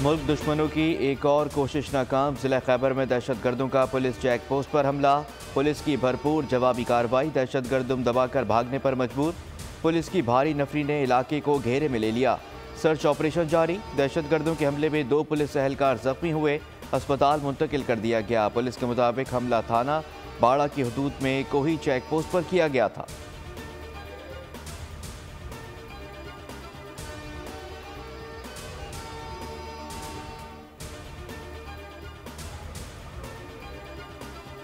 मुल्क दुश्मनों की एक और कोशिश नाकाम। जिला खैबर में दहशत गर्दों का पुलिस चेक पोस्ट पर हमला। पुलिस की भरपूर जवाबी कार्रवाई। दहशत गर्द दुम दबाकर भागने पर मजबूर। पुलिस की भारी नफरी ने इलाके को घेरे में ले लिया। सर्च ऑपरेशन जारी। दहशत गर्दों के हमले में 2 पुलिस एहलकार जख्मी हुए। अस्पताल मुंतकिल कर दिया गया। पुलिस के मुताबिक हमला थाना बाड़ा की हदूद में कोही चेक पोस्ट पर किया गया था।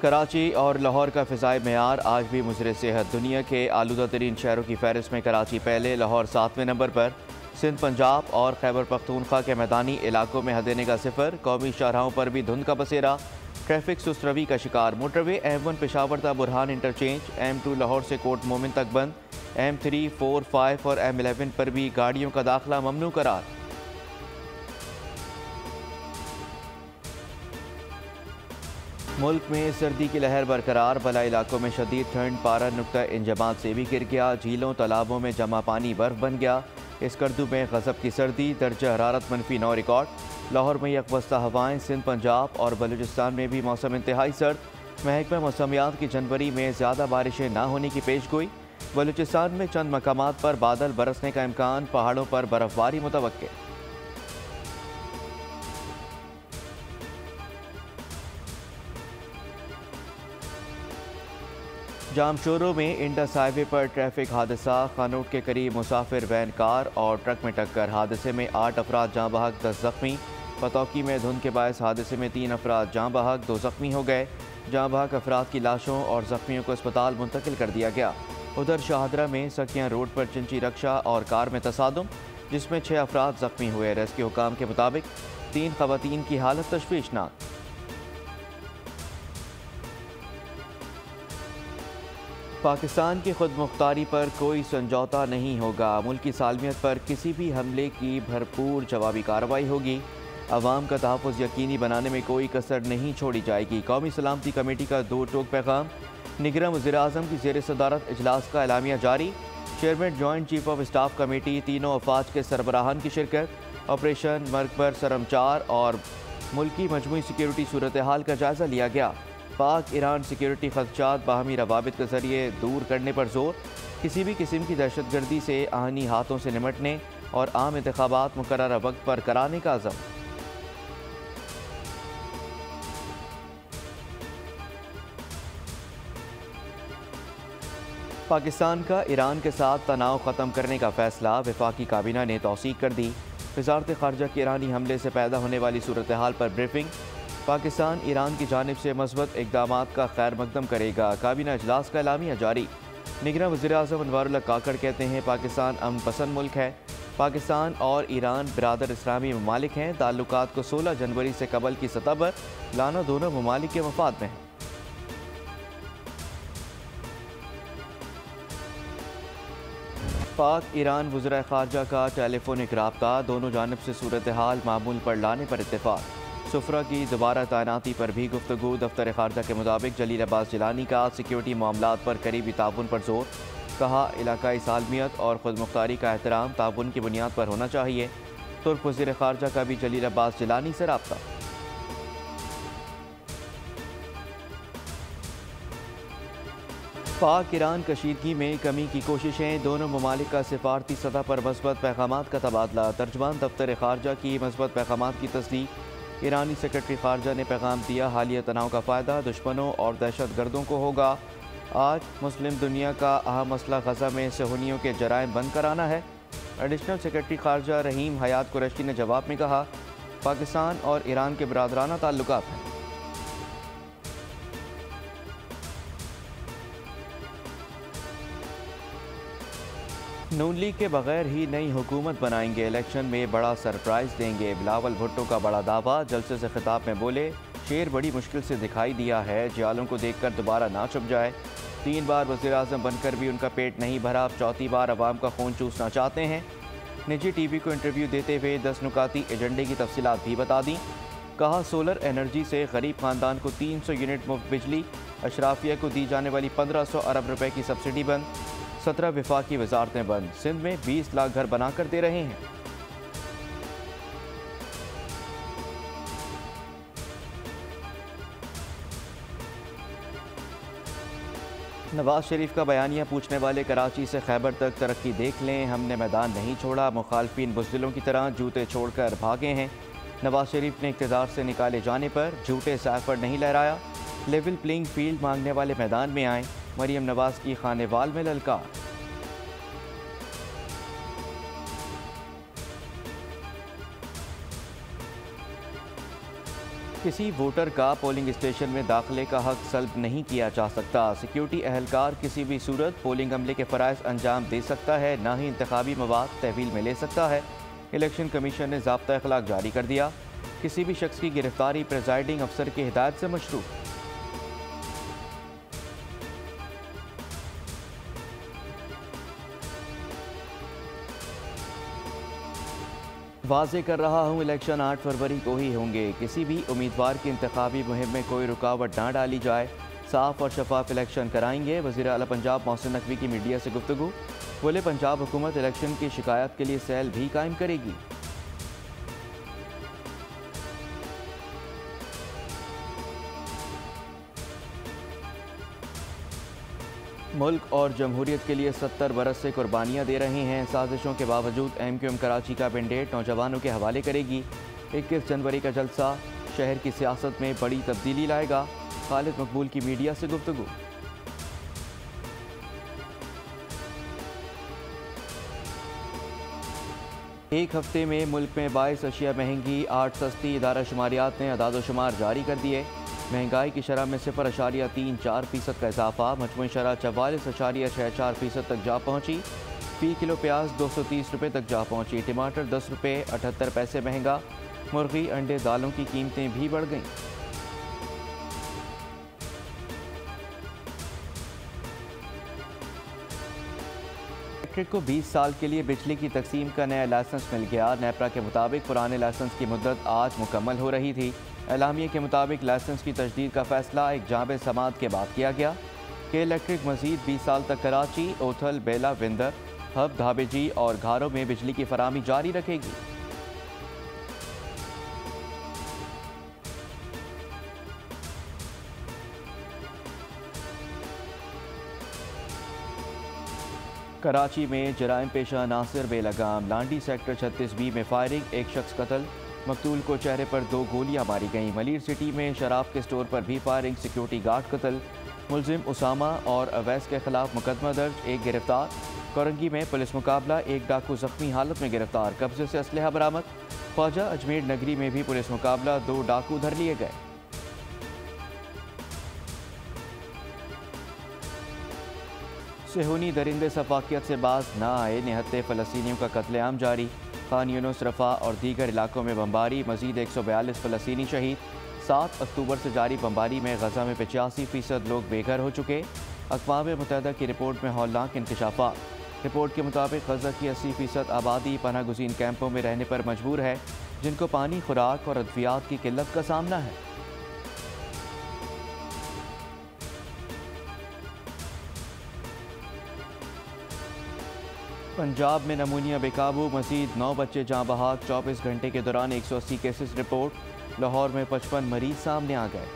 कराची और लाहौर का फ़िज़ाई मेयार आज भी मुज़र सेहत। दुनिया के आलूदा तरीन शहरों की फहरिस्त में कराची पहले, लाहौर 7वें नंबर पर। सिंध, पंजाब और खैबर पख्तूनख्वा के मैदानी इलाकों में हदेने का सिफर। कौमी शाहराहों पर भी धुंध का बसेरा। ट्रैफिक सुस्त रवी का शिकार। मोटरवे M1 पेशावर ता बुरहान इंटरचेंज, M2 लाहौर से कोट मोमिन तक बंद। M3, 4, 5 और M11 पर भी गाड़ियों का दाखिला ममनू करार। मुल्क में सर्दी की लहर बरकरार। बला इलाकों में शदीद ठंड। पारा नुक्ता इंजमात से भी गिर गया। झीलों तालाबों में जमा पानी बर्फ बन गया। इसकर्दू में गज़ब की सर्दी। दर्जा हरारत -9 रिकॉर्ड। लाहौर में यकबस्ता हवाएं। सिंध, पंजाब और बलूचिस्तान में भी मौसम इंतहाई सर्द। महकमा मौसमियात की जनवरी में ज़्यादा बारिशें न होने की पेशगोई। बलूचिस्तान में चंद मकामात पर बादल बरसने का इम्कान। पहाड़ों पर बर्फबारी मुतवक्के। जामशोरों में इंडस हाईवे पर ट्रैफिक हादसा। खानोट के करीब मुसाफिर वैन कार और ट्रक में टक्कर। हादसे में 8 अफराद जाँ बहक, 10 जख्मी। पतौकी में धुंध के बायस हादसे में 3 अफराद जाँ बहक, 2 जख्मी हो गए। जाँ बहक अफराद की लाशों और जख्मियों को अस्पताल मुंतकिल कर दिया गया। उधर शाहदरा में सकियाँ रोड पर चिंची रक्षा और कार में तसादुम, जिसमें 6 अफराद जख्मी हुए। रेस्क्यू हुकाम के मुताबिक 3 खवातीन की हालत तशवीशनाक। पाकिस्तान की खुद मुख्तारी पर कोई समझौता नहीं होगा। मुल्की सालमियत पर किसी भी हमले की भरपूर जवाबी कार्रवाई होगी। अवाम का तहफ़्फ़ुज़ यकीनी बनाने में कोई कसर नहीं छोड़ी जाएगी। कौमी सलामती कमेटी का 2 टोक पैगाम। निगरान वज़ीर आज़म की ज़ेर सदारत इजलास का एलामिया जारी। Chairman joint chief of staff committee, तीनों अफवाज के सरबराहान की शिरकत। ऑपरेशन मर्ग पर सरमचार और मुल्की मजमूई सिक्योरिटी सूरत हाल का जायज़ा लिया गया। पाक ईरान सिक्योरिटी खदशात बाहमी रवाबित के जरिए दूर करने पर जोर। किसी भी किस्म की दहशत गर्दी से आहनी हाथों से निमटने और आम इंतखाबात मुकर्ररा वक्त पर कराने का अज़म। पाकिस्तान का ईरान के साथ तनाव ख़त्म करने का फैसला। वफाकी काबीना ने तौसीक कर दी। वज़ारत ख़ारजा की ईरानी हमले से पैदा होने वाली सूरत हाल पर ब्रीफिंग। पाकिस्तान ईरान की जानिब से मस्बत इक़दामात का खैर मकदम करेगा। काबीना इजलास का एलामिया जारी। निगरान वज़ीर आज़म अनवारुल्लाह काकड़ कहते हैं पाकिस्तान अमन पसंद मुल्क है। पाकिस्तान और ईरान बिरादर इस्लामी ममालिक हैं। ताल्लुकात को 16 जनवरी से कबल की सतह पर लाना दोनों ममालिक के मफाद में है। पाक ईरान वज़ीर ख़ारजा का टेलीफोनिक राब्ता। दोनों जानिब से सूरत हाल मामूल पर लाने पर इत्तेफाक। सुफरा की दोबारा तैनाती पर भी गुफ्तगू। दफ्तर ख़ारजा के मुताबिक जलील अब्बास जिलानी का सिक्योरिटी मामलात पर करीबी ताउन पर जोर। कहा इलाकाई सालमियत और खुद मुख्तारी का एहतराम ताउन की बुनियाद पर होना चाहिए। तुर्क वज़ीर ख़ारजा का भी जलील अब्बास जिलानी से राब्ता। पाक ईरान कशीदगी में कमी की कोशिशें। दोनों ममालिक का सिफारती सतह पर मस्बत पैगामात का तबादला। तर्जमान दफ्तर ख़ारजा की मस्बत पैगामात की तस्दीक। ईरानी सेक्रेटरी ख़ारजा ने पैगाम दिया हालिया तनाव का फ़ायदा दुश्मनों और दहशत गर्दों को होगा। आज मुस्लिम दुनिया का अहम मसला गज़ा में सहूनियों के जराइम बंद कराना है। एडिशनल सेक्रेटरी ख़ारजा रहीम हयात कुरैशी ने जवाब में कहा पाकिस्तान और ईरान के बरादराना ताल्लुकात हैं। नून लीग के बगैर ही नई हुकूमत बनाएंगे। इलेक्शन में बड़ा सरप्राइज देंगे। बिलावल भुट्टो का बड़ा दावा। जलसे से खिताब में बोले शेर बड़ी मुश्किल से दिखाई दिया है। जियालों को देखकर दोबारा ना चुप जाए। 3 बार वज़ीर आज़म बनकर भी उनका पेट नहीं भरा। 4थी बार अवाम का खून चूसना चाहते हैं। निजी टीवी को इंटरव्यू देते हुए 10 नुकाती एजेंडे की तफसीलात भी बता दी। कहा सोलर एनर्जी से गरीब खानदान को 300 यूनिट मुफ्त बिजली। अशराफिया को दी जाने वाली 1500 अरब रुपए की सब्सिडी बंद। 17 वफाकी वजारतें बंद। सिंध में 20 लाख घर बनाकर दे रहे हैं। नवाज शरीफ का बयानिया पूछने वाले कराची से खैबर तक तरक्की देख लें, हमने मैदान नहीं छोड़ा, मुखालफिन बुज़दिलों की तरह जूते छोड़कर भागे हैं। नवाज शरीफ ने इक़्तिदार से निकाले जाने पर झूठे सैफर नहीं लहराया, लेवल प्लेइंग फील्ड मांगने वाले मैदान में आए। मरीम नवाज की खानेवाल में ललकार। किसी वोटर का पोलिंग स्टेशन में दाखिले का हक सल्ब नहीं किया जा सकता। सिक्योरिटी एहलकार किसी भी सूरत पोलिंग अमले के फ़राइज़ अंजाम दे सकता है, ना ही इंतखाबी मवाद तहवील में ले सकता है। इलेक्शन कमीशन ने ज़ाब्ता अखलाक जारी कर दिया। किसी भी शख्स की गिरफ्तारी प्रिजाइडिंग अफसर की हिदायत से मशरू। वाज़े कर रहा हूँ, इलेक्शन 8 फरवरी को ही होंगे। किसी भी उम्मीदवार की इंतखाबी मुहिम में कोई रुकावट ना डाली जाए। साफ और शफाफ इलेक्शन कराएंगे। वज़ीर आला पंजाब मोहसिन नकवी की मीडिया से गुफ्तगू। बोले, पंजाब हुकूमत इलेक्शन की शिकायत के लिए सेल भी कायम करेगी। मुल्क और जमहूरियत के लिए 70 बरस से कुर्बानियाँ दे रहे हैं। साजिशों के बावजूद MQM कराची का मैंडेट नौजवानों के हवाले करेगी। 21 जनवरी का जलसा शहर की सियासत में बड़ी तब्दीली लाएगा। खालिद मकबूल की मीडिया से गुफ्तगू। एक हफ्ते में मुल्क में 22 अशिया महंगी, 8 सस्ती। इदारा शुमारियात ने अदाद-ओ-शुमार जारी कर दिए। महंगाई की शरह में 0.34% का इजाफा, मजमूई शरह 44.64% तक जा पहुँची। फ़ी किलो प्याज 230 रुपये तक जा पहुँची। टमाटर 10 रुपये 78 पैसे महंगा। मुर्गी, अंडे, दालों की कीमतें भी बढ़ गईं। इलेक्ट्रिक को 20 साल के लिए बिजली की तकसीम का नया लाइसेंस मिल गया। नेपरा के मुताबिक पुराने लाइसेंस की मुद्दत आज मुकम्मल हो रही थी। एलामिया के मुताबिक लाइसेंस की तजदीद का फैसला एक जामे समात के बाद किया गया कि इलेक्ट्रिक मजीद 20 साल तक कराची, ओथल, बेला, विंदर, हब, धाबेजी और घारों में बिजली की फराहमी जारी रखेगी। कराची में जराइम पेशा नासिर बेलगाम, लांडी सेक्टर 36B में फायरिंग, एक शख्स कत्ल। मकतूल को चेहरे पर 2 गोलियां मारी गईं। मलीर सिटी में शराब के स्टोर पर भी फायरिंग, सिक्योरिटी गार्ड कत्ल। मुलजिम उसामा और अवैस के खिलाफ मुकदमा दर्ज, एक गिरफ्तार। कोरंगी में पुलिस मुकाबला, एक डाकू जख्मी हालत में गिरफ्तार, कब्जे से असलहा बरामद। ख्वाजा अजमेर नगरी में भी पुलिस मुकाबला, 2 डाकू धर लिए गए। सेहूनी दरिंदे सफाकियत से बाज ना आए, निहत्ते फ़लस्तीनियों का कत्लेआम जारी। खान यूनुस, रफ़ा और दीगर इलाकों में बमबारी, मजीद 142 फ़लस्तीनी शहीद। 7 अक्टूबर से जारी बमबारी में गजा में 85% लोग बेघर हो चुके। अक़वाम मुत्तहिदा की रिपोर्ट में हौलनाक इंकशाफात। रिपोर्ट के मुताबिक गजा की 80% आबादी पनाह गुज़ीन कैंपों में रहने पर मजबूर है, जिनको पानी, खुराक और अद्वियात की किल्लत का सामना है। पंजाब में नमूनिया बेकाबू, मजीद 9 बच्चे जाँ बहक। 24 घंटे के दौरान 180 केसेस रिपोर्ट। लाहौर में 55 मरीज सामने आ गए।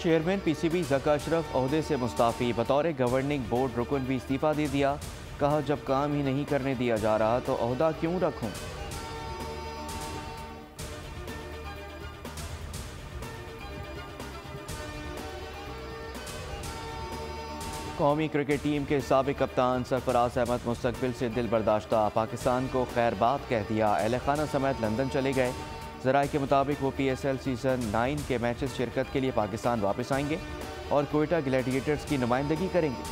चेयरमैन PCB ज़का अशरफ ओहदे से मुस्ताफ़ी, बतौर गवर्निंग बोर्ड रुकन भी इस्तीफ़ा दे दिया। कहा, जब काम ही नहीं करने दिया जा रहा तो ओहदा क्यों रखूं। कौमी क्रिकेट टीम के साबिक कप्तान सरफराज अहमद मुस्तकबिल से दिल बर्दाश्ता, पाकिस्तान को खैर बात कह दिया। अहले खाना समेत लंदन चले गए। ज़राए के मुताबिक वो PSL सीज़न 9 के मैचेस शिरकत के लिए पाकिस्तान वापस आएंगे और कोयटा ग्लैडिएटर्स की नुमाइंदगी करेंगे।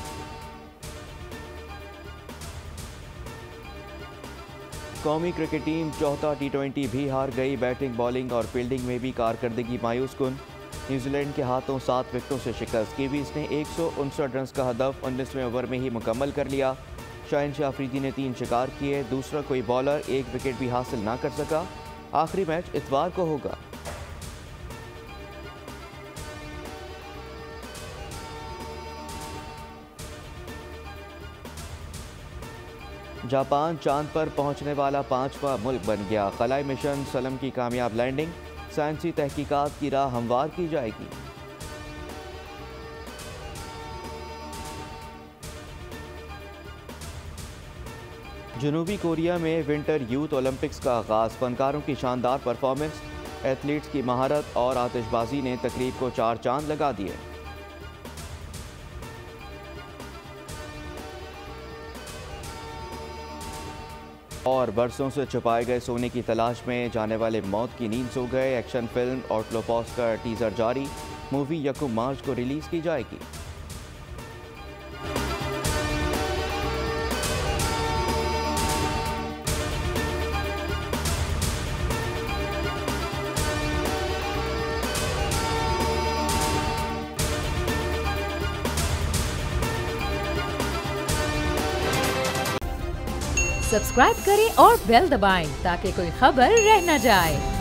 कौमी क्रिकेट टीम चौथा T20 भी हार गई। बैटिंग, बॉलिंग और फील्डिंग में भी कारकर्दगी मायूस कुन। न्यूजीलैंड के हाथों 7 विकेटों से शिकस्त। कीवीज ने 159 रन का हदफ 19वें ओवर में ही मुकम्मल कर लिया। शाहिन अफरीदी ने 3 शिकार किए। दूसरा कोई बॉलर 1 विकेट भी हासिल ना कर सका। आखिरी मैच इतवार को होगा। जापान चांद पर पहुंचने वाला 5वां मुल्क बन गया। खलाई मिशन सलम की कामयाब लैंडिंग। साइंसी तहकीकात की राह हमवार की जाएगी। जनूबी कोरिया में विंटर यूथ ओलंपिक्स का आगाज़, फनकारों की शानदार परफॉर्मेंस, एथलीट्स की महारत और आतिशबाजी ने तकरीब को 4 चांद लगा दिए। और बरसों से छुपाए गए सोने की तलाश में जाने वाले मौत की नींद सो गए। एक्शन फिल्म आउटलॉस का टीजर जारी, मूवी 1 मार्च को रिलीज की जाएगी। सब्सक्राइब करें और बेल दबाएं ताकि कोई खबर रह न जाए।